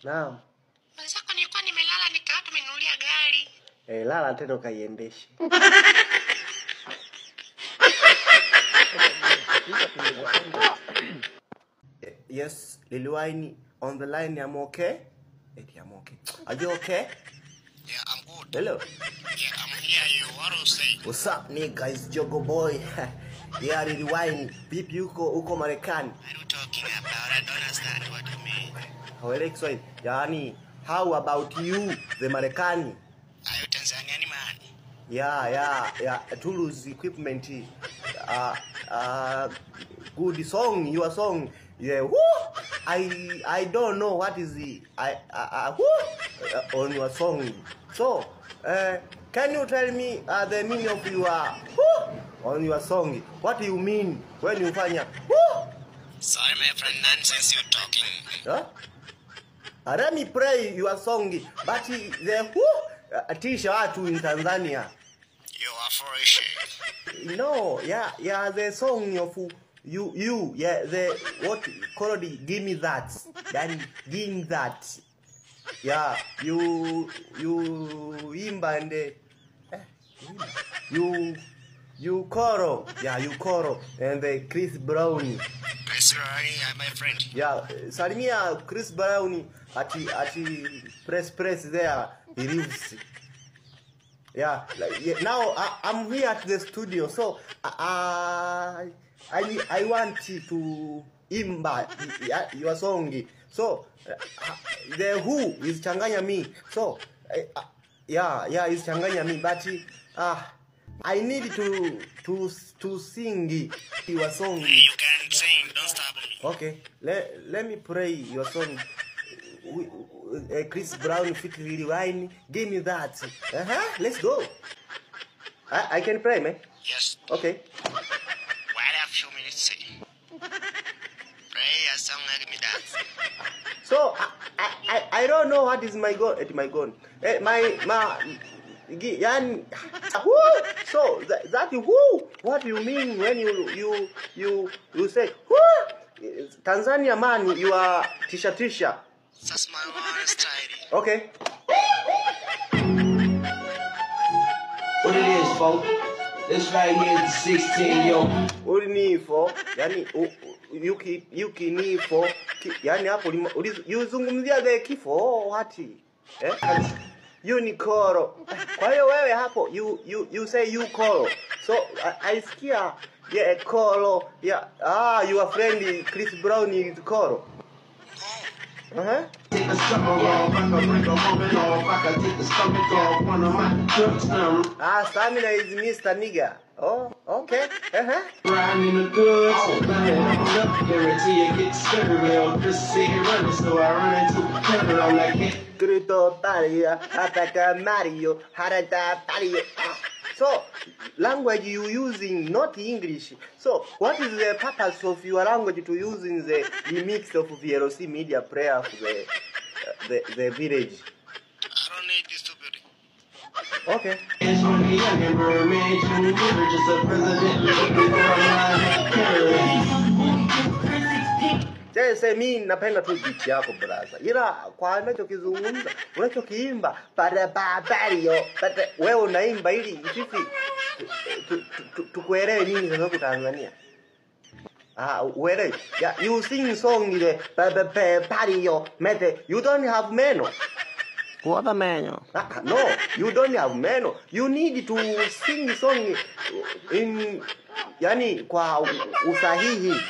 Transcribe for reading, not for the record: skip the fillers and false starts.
Naam. Mwenzako nilikuwa nimelala nikawa tumenunulia gari. Lala tena kaiendeshe. Yes, Lil Wayne on the line. I'm okay. I'm okay. Are you okay? Yeah, I'm good. Hello. Yeah, I'm here. You what to say? What's up, nigga? It's Jogo Boy. Yeah, Lil Wayne. Pipi uko Marekani. What are you talking about? I don't understand what you mean. Hawele Kiswahili. Yani, how about you, the Marekani? Are you Tanzanian man? Yeah. Tools, equipment. Good song, your song. Yeah, woo! I don't know what is the on your song. So, can you tell me the meaning of your on your song? What do you mean when you fanya Sorry, my friend, nonsense you're talking. Huh? Let me play your song, but the teacher watu in Tanzania. You are foolish. No, yeah, the song of you, yeah, the what called give me that, then give me that, yeah, you imba and you coro, yeah, you coro and the Chris Brown. Chris Brown, my friend. Yeah, salimia Chris Brown at press there, he lives. Yeah, now I'm here at the studio, so I want to imba your song. So the who is changanya me. So yeah, is changanya me. But I need to sing your song. You can sing, don't stop me. Okay, let me play your song. Chris Brown fit Lil Wayne. Give me that. Let's go. I can play, man. Yes. Okay. Wait a few minutes. Play a song and give me that. So I don't know what is my goal. My goal. Who? So that who? What do you mean when you say who? Tanzania man, you are Tisha. That's my one style. Okay. What it is, folks? This right here is 16, yo. What you need for? Yani you need for. Yani hapo yuzungumzia the kifo wati. You ni koro. Kwa hiyo wewe hapo you say you koro. So I sikia yeah koro. Yeah. Your friend Chris Brown is koro. Take a summer off, I can break a woman off, I can take the stomach off one of my trucks now. Stamina is Mr. Nigga. Oh, okay. Riding in the goods, I'm up, guarantee it gets stereo. Just see it running, so I run into the camera, I'm like, hey. Grito Mario, Ataka Mario, Harada Mario. So, language you using not English. So, what is the purpose of your language to using the remix of VLC media prayer of the village? I don't need this stupid. Okay. It's on the young and mermaid, you never just a president looking for a line. Say mimi napenda tu beat yako brother. Ila kwa unachokizungumza, unachokiimba barabario, wewe unaimba ili sisi tukuelewe nini sasa kwa Tanzania. Uelewe. Yeah, you sing song ile barabario, mete you don't have meno. What a menu? No, you don't have meno. You need to sing song in yani kwa usahihi.